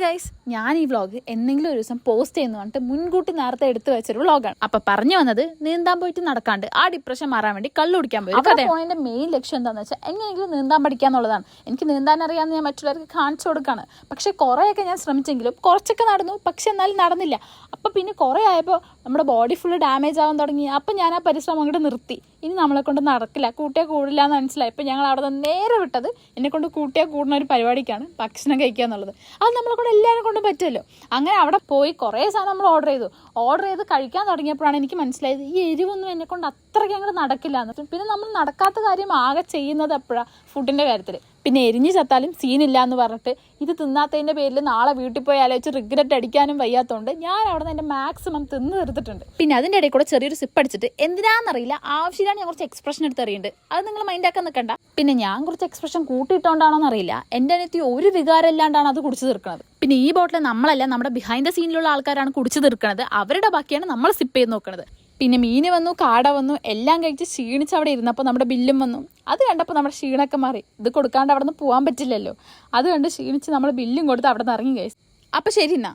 Guys, ഞാൻ ഈ vlog എന്തെങ്കിലും ഒരു ദിവസം പോസ്റ്റ് ചെയ്യുന്നു പറഞ്ഞിട്ട് മുൻകൂട്ടി നേരത്തെ എടുത്തു വെച്ചൊരു വ്ളോഗാണ്. അപ്പൊ പറഞ്ഞു വന്നത്, നീന്താൻ പോയിട്ട് നടക്കാണ്ട് ആ ഡിപ്രഷൻ മാറാൻ വേണ്ടി കള്ളു കുടിക്കാൻ പോയി. അവിടെ പോയതിന്റെ മെയിൻ ലക്ഷ്യം എന്താണെന്ന് വെച്ചാൽ എങ്ങനെയെങ്കിലും നീന്താൻ പഠിക്കാന്നുള്ളതാണ്. എനിക്ക് നീന്താൻ അറിയാമെന്ന് ഞാൻ മറ്റുള്ളവർക്ക് കാണിച്ചു കൊടുക്കാണ്. പക്ഷെ കുറേയൊക്കെ ഞാൻ ശ്രമിച്ചെങ്കിലും കുറച്ചൊക്കെ നടന്നു, പക്ഷെ എന്നാലും നടന്നില്ല. അപ്പൊ പിന്നെ കുറെ ആയപ്പോൾ നമ്മുടെ ബോഡി ഫുള്ള് ഡാമേജ് ആവാൻ തുടങ്ങി. അപ്പൊ ഞാൻ ആ പരിശ്രമം അങ്ങോട്ട് നിർത്തി. ഇനി നമ്മളെ കൊണ്ട് നടക്കില്ല, കൂട്ടിയാൽ കൂടില്ല എന്ന് മനസ്സിലായി. ഇപ്പം ഞങ്ങൾ അവിടെ നിന്ന് നേരെ വിട്ടത് എന്നെ കൊണ്ട് കൂട്ടിയാൽ കൂടുന്ന ഒരു പരിപാടിക്കാണ്, ഭക്ഷണം കഴിക്കുക എന്നുള്ളത്. അത് നമ്മളെ കൊണ്ട് എല്ലാവരും കൊണ്ടും പറ്റുമല്ലോ. അങ്ങനെ അവിടെ പോയി കുറേ സാധനം നമ്മൾ ഓർഡർ ചെയ്ത് കഴിക്കാൻ തുടങ്ങിയപ്പോഴാണ് എനിക്ക് മനസ്സിലായത് ഈ എരിവൊന്നും എന്നെ കൊണ്ട് അത്രയ്ക്ക് അങ്ങോട്ട് നടക്കില്ല എന്ന്. പിന്നെ നമ്മൾ നടക്കാത്ത കാര്യം ആകെ ചെയ്യുന്നത് എപ്പോഴാണ്, ഫുഡിൻ്റെ കാര്യത്തിൽ. പിന്നെ എരിഞ്ഞ് ചത്താലും സീനില്ല എന്ന് പറഞ്ഞിട്ട് ഇത് തിന്നാത്തതിൻ്റെ പേരിൽ നാളെ വീട്ടിൽ പോയി ആലോചിച്ച് റിഗ്രറ്റ് അടിക്കാനും വയ്യാത്തതുകൊണ്ട് ഞാൻ അവിടെ നിന്ന് എൻ്റെ മാക്സിമം തിന്ന് തീർത്തിട്ടുണ്ട്. പിന്നെ അതിൻ്റെ ഇടയിൽ കൂടെ ചെറിയൊരു സിപ്പ് അടിച്ചിട്ട് എന്തിനാണെന്നറിയില്ല ആവശ്യമില്ലാണ്ട് ഞാൻ കുറച്ച് എക്സ്പ്രഷൻ എടുത്ത് അറിയുന്നുണ്ട്. അത് നിങ്ങൾ മൈൻഡാക്കാൻ നിൽക്കണ്ട. പിന്നെ ഞാൻ കുറച്ച് എക്സ്പ്രഷൻ കൂട്ടിയിട്ടോണ്ടാണോ എന്നറിയില്ല, എൻ്റെ അനിയത്തി ഒരു വികാരം ഇല്ലാണ്ടാണ് അത് കുടിച്ചു തീർക്കുന്നത്. പിന്നെ ഈ ബോട്ടിൽ നമ്മളല്ല, നമ്മുടെ ബിഹൈൻഡ് ദ സീനിലുള്ള ആൾക്കാരാണ് കുടിച്ചു തീർക്കുന്നത്. അവരുടെ ബാക്കിയാണ് നമ്മൾ സിപ്പ് ചെയ്ത് നോക്കുന്നത്. പിന്നെ മീൻ വന്നു, കാട വന്നു, എല്ലാം കഴിച്ച് ക്ഷീണിച്ച് അവിടെ ഇരുന്നപ്പോൾ നമ്മുടെ ബില്ലും വന്നു. അത് കണ്ടപ്പോൾ നമ്മുടെ ക്ഷീണമൊക്കെ മാറി. ഇത് കൊടുക്കാണ്ട് അവിടെ നിന്ന് പോകാൻ പറ്റില്ലല്ലോ. അത് കണ്ട് ക്ഷീണിച്ച് നമ്മൾ ബില്ലും കൊടുത്ത് അവിടെ നിന്ന് ഇറങ്ങി കഴിച്ചു. അപ്പം ശരി എന്നാ.